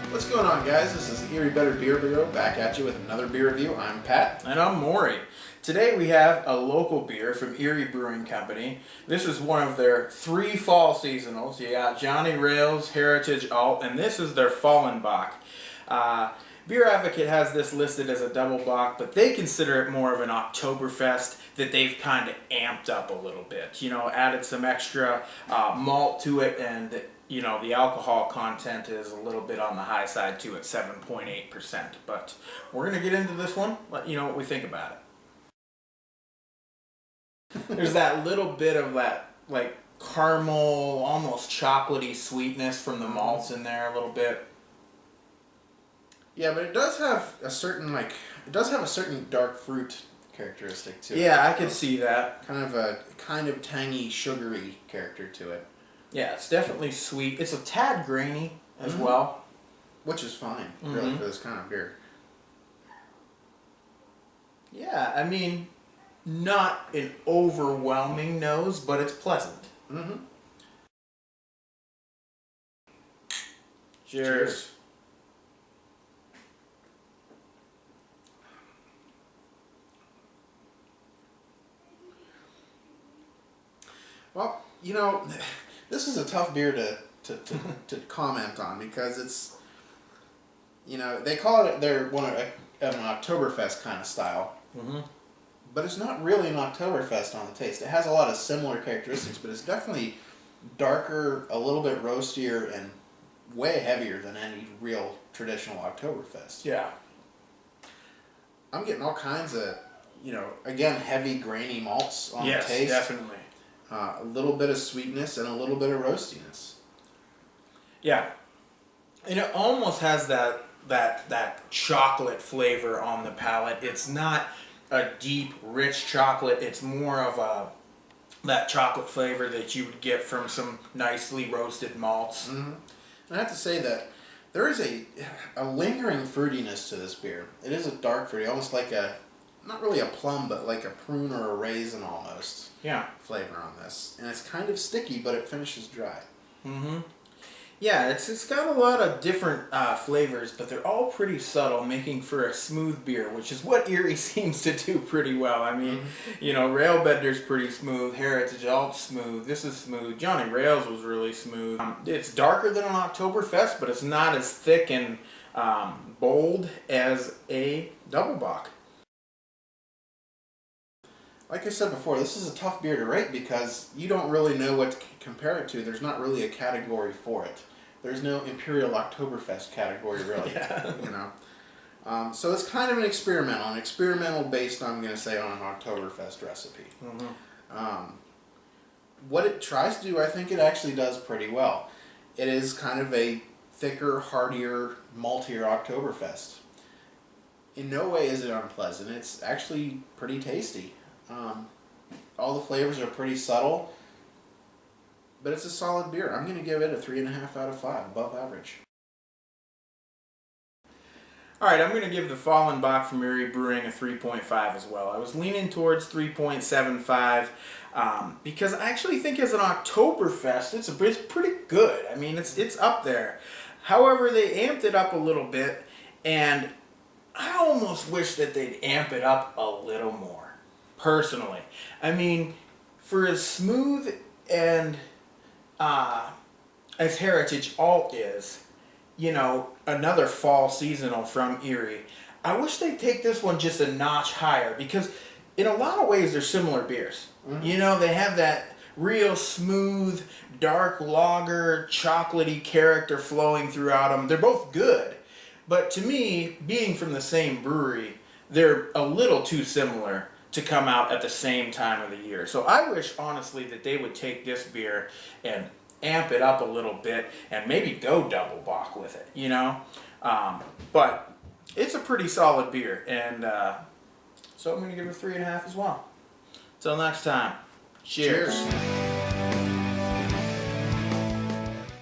What's going on, guys? This is Erie Beer Bureau back at you with another beer review. I'm Pat. And I'm Maury. Today we have a local beer from Erie Brewing Company. This is one of their 3 fall seasonals. You got Johnny Rails, Heritage Alt, and this is their Fallenbock. Beer Advocate has this listed as a double bock, but they consider it more of an Oktoberfest that they've kind of amped up a little bit. You know, added some extra malt to it, and you know, the alcohol content is a little bit on the high side too at 7.8%. But we're going to get into this one, let you know what we think about it. There's that little bit of that like caramel, almost chocolatey sweetness from the malts in there a little bit. Yeah, but it does have a certain dark fruit characteristic to it. Yeah, I could see that. Kind of tangy, sugary character to it. Yeah, it's definitely sweet. It's a tad grainy as well. Which is fine, really, for this kind of beer. Yeah, I mean, not an overwhelming nose, but it's pleasant. Mm-hmm. Cheers. Well, you know, this is a tough beer to comment on because it's, you know, they call it they're one of an Oktoberfest kind of style, but it's not really an Oktoberfest on the taste. It has a lot of similar characteristics, but it's definitely darker, a little bit roastier, and way heavier than any real traditional Oktoberfest. Yeah. I'm getting all kinds of, you know, again, heavy, grainy malts on the taste. Yes, definitely. A little bit of sweetness and a little bit of roastiness. Yeah, and it almost has that chocolate flavor on the palate. It's not a deep, rich chocolate. It's more of that chocolate flavor that you would get from some nicely roasted malts. Mm-hmm. I have to say that there is a lingering fruitiness to this beer. It is a dark fruity, almost like not really a plum, but like a prune or a raisin almost. Yeah. Flavor on this, and it's kind of sticky, but it finishes dry. Yeah, it's got a lot of different flavors, but they're all pretty subtle, making for a smooth beer, which is what Erie seems to do pretty well. I mean, you know, Railbender's pretty smooth, Heritage Alt's smooth, this is smooth, Johnny Rails was really smooth. It's darker than an Oktoberfest, but it's not as thick and bold as a double bock. Like I said before, this is a tough beer to rate because you don't really know what to compare it to. There's not really a category for it. There's no Imperial Oktoberfest category, really. Yeah. You know, so it's kind of an experimental based, I'm going to say, on an Oktoberfest recipe. What it tries to do, I think it actually does pretty well. It is kind of a thicker, heartier, maltier Oktoberfest. In no way is it unpleasant. It's actually pretty tasty. All the flavors are pretty subtle, but it's a solid beer. I'm going to give it a 3.5 out of 5, above average. Alright, I'm going to give the Fallenbock from Erie Brewing a 3.5 as well. I was leaning towards 3.75 because I actually think as an Oktoberfest, it's pretty good. I mean, it's up there. However, they amped it up a little bit, and I almost wish that they'd amp it up a little more. Personally, I mean, for as smooth and as Heritage Alt is, you know, another fall seasonal from Erie, I wish they'd take this one just a notch higher because in a lot of ways they're similar beers. You know, they have that real smooth, dark lager, chocolatey character flowing throughout them. They're both good, but to me, being from the same brewery, they're a little too similar to come out at the same time of the year. So I wish, honestly, that they would take this beer and amp it up a little bit and maybe go double bock with it, you know? But it's a pretty solid beer, and so I'm going to give it a 3.5 as well. Till next time, cheers.